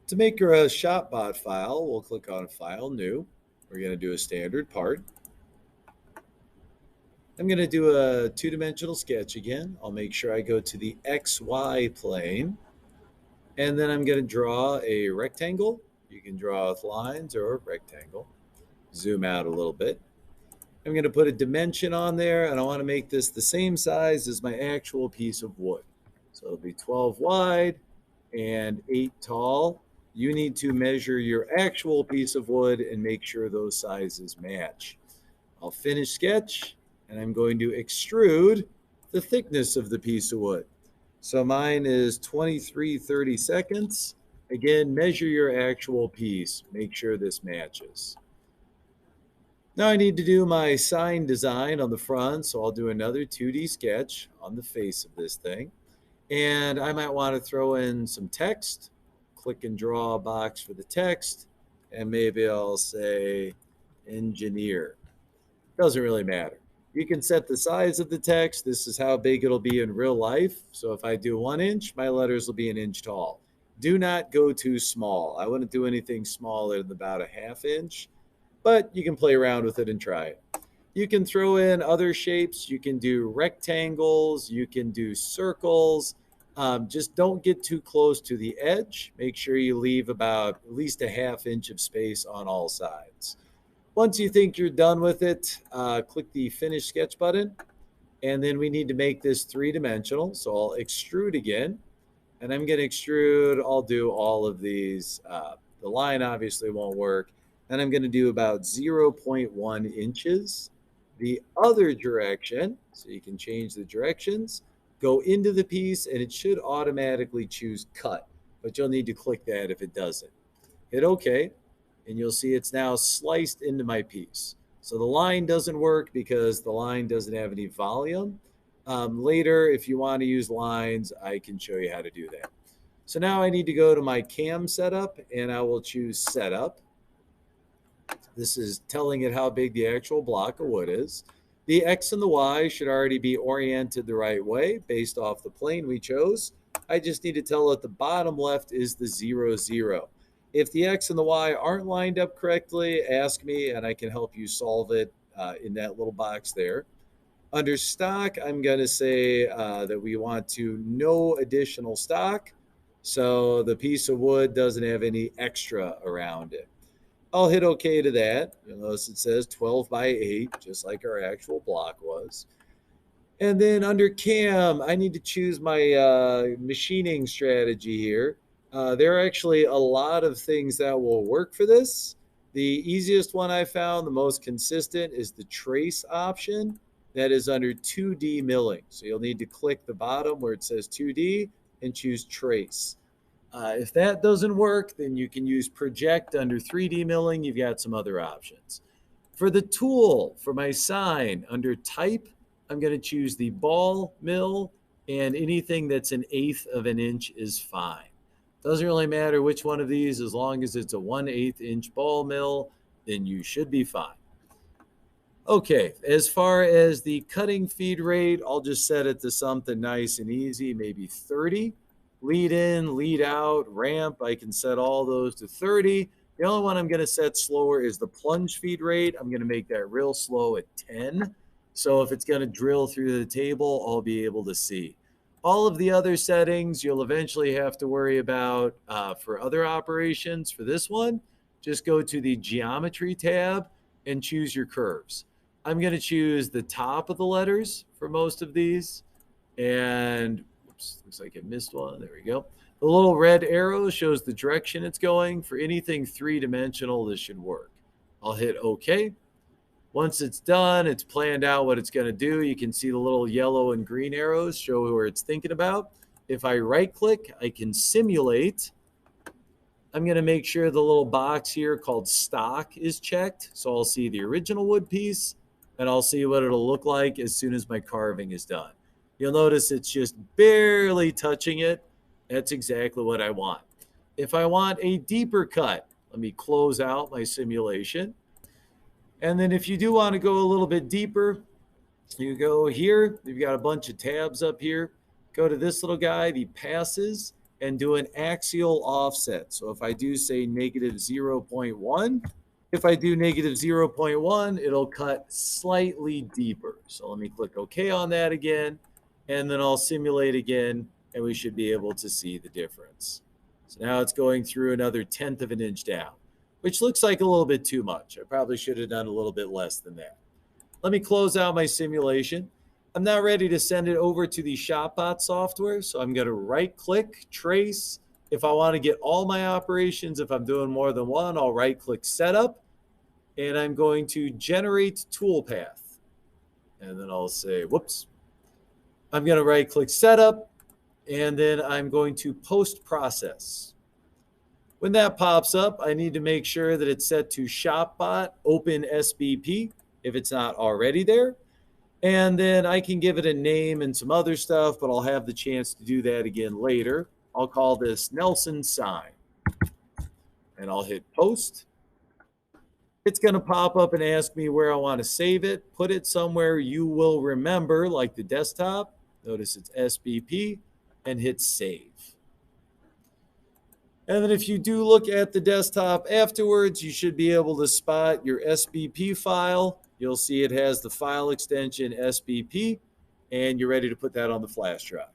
To make a Shopbot file, we'll click on File, New. We're going to do a standard part. I'm going to do a two-dimensional sketch again. I'll make sure I go to the XY plane. And then I'm going to draw a rectangle. You can draw with lines or a rectangle. Zoom out a little bit. I'm going to put a dimension on there, and I want to make this the same size as my actual piece of wood. So it'll be 12 wide and 8 tall. You need to measure your actual piece of wood and make sure those sizes match. I'll finish sketch, and I'm going to extrude the thickness of the piece of wood. So mine is 23 30 seconds. Again, measure your actual piece. Make sure this matches. Now I need to do my sign design on the front, so I'll do another 2D sketch on the face of this thing. And I might want to throw in some text, click and draw a box for the text, and maybe I'll say engineer. Doesn't really matter. You can set the size of the text. This is how big it'll be in real life. So if I do 1 inch, my letters will be an inch tall. Do not go too small. I wouldn't do anything smaller than about a ½ inch, but you can play around with it and try it. You can throw in other shapes. You can do rectangles. You can do circles. Just don't get too close to the edge. Make sure you leave about at least a ½ inch of space on all sides. Once you think you're done with it, click the Finish Sketch button. And then we need to make this three-dimensional. So I'll extrude again. And I'm going to extrude. I'll do all of these. The line obviously won't work. And I'm going to do about 0.1 inches. The other direction, so you can change the directions, go into the piece, and it should automatically choose Cut. But you'll need to click that if it doesn't. Hit OK, and you'll see it's now sliced into my piece. So the line doesn't work because the line doesn't have any volume. Later, if you want to use lines, I can show you how to do that. So now I need to go to my cam setup, and I will choose Setup. This is telling it how big the actual block of wood is. The X and the Y should already be oriented the right way based off the plane we chose. I just need to tell it the bottom left is the 0, 0. If the X and the Y aren't lined up correctly, ask me and I can help you solve it in that little box there. Under stock, I'm going to say that we want to no additional stock. So the piece of wood doesn't have any extra around it. I'll hit OK to that. You'll notice it says 12 by 8, just like our actual block was. And then under cam, I need to choose my machining strategy here. There are actually a lot of things that will work for this. The easiest one I found, the most consistent, is the trace option. That is under 2D milling. So you'll need to click the bottom where it says 2D and choose trace. If that doesn't work, then you can use project under 3D milling. You've got some other options. For the tool, for my sign, under type, I'm going to choose the ball mill, and anything that's 1/8 of an inch is fine. Doesn't really matter which one of these, as long as it's a 1/8 inch ball mill, then you should be fine. Okay, as far as the cutting feed rate, I'll just set it to something nice and easy, maybe 30. Lead in, lead out, ramp, I can set all those to 30. The only one I'm going to set slower is the plunge feed rate. I'm going to make that real slow at 10. So if it's going to drill through the table, I'll be able to see. All of the other settings you'll eventually have to worry about for other operations. For this one, just go to the Geometry tab and choose your curves. I'm going to choose the top of the letters for most of these. And oops, looks like I missed one. There we go. The little red arrow shows the direction it's going. For anything three-dimensional, this should work. I'll hit OK. Once it's done, it's planned out what it's going to do. You can see the little yellow and green arrows show where it's thinking about. If I right-click, I can simulate. I'm going to make sure the little box here called stock is checked. So I'll see the original wood piece, and I'll see what it'll look like as soon as my carving is done. You'll notice it's just barely touching it. That's exactly what I want. If I want a deeper cut, let me close out my simulation. And then if you do want to go a little bit deeper, you go here. You've got a bunch of tabs up here. Go to this little guy, the passes. and do an axial offset. So if I do say negative 0.1, if I do negative 0.1, it'll cut slightly deeper. So let me click OK on that again, and then I'll simulate again, and we should be able to see the difference. So now it's going through another 1/10 of an inch down, which looks like a little bit too much. I probably should have done a little bit less than that. Let me close out my simulation. I'm now ready to send it over to the Shopbot software. So I'm going to right click, trace. If I want to get all my operations, if I'm doing more than one, I'll right click setup. And I'm going to generate toolpath. And then I'll say, whoops. I'm going to right click setup. And then I'm going to post process. When that pops up, I need to make sure that it's set to Shopbot Open SBP if it's not already there. And then I can give it a name and some other stuff, but I'll have the chance to do that again later. I'll call this Nelson Sign. And I'll hit post. It's going to pop up and ask me where I want to save it. Put it somewhere you will remember, like the desktop. Notice it's SBP, and hit save. And then if you do look at the desktop afterwards, you should be able to spot your SBP file. You'll see it has the file extension SBP, and you're ready to put that on the flash drive.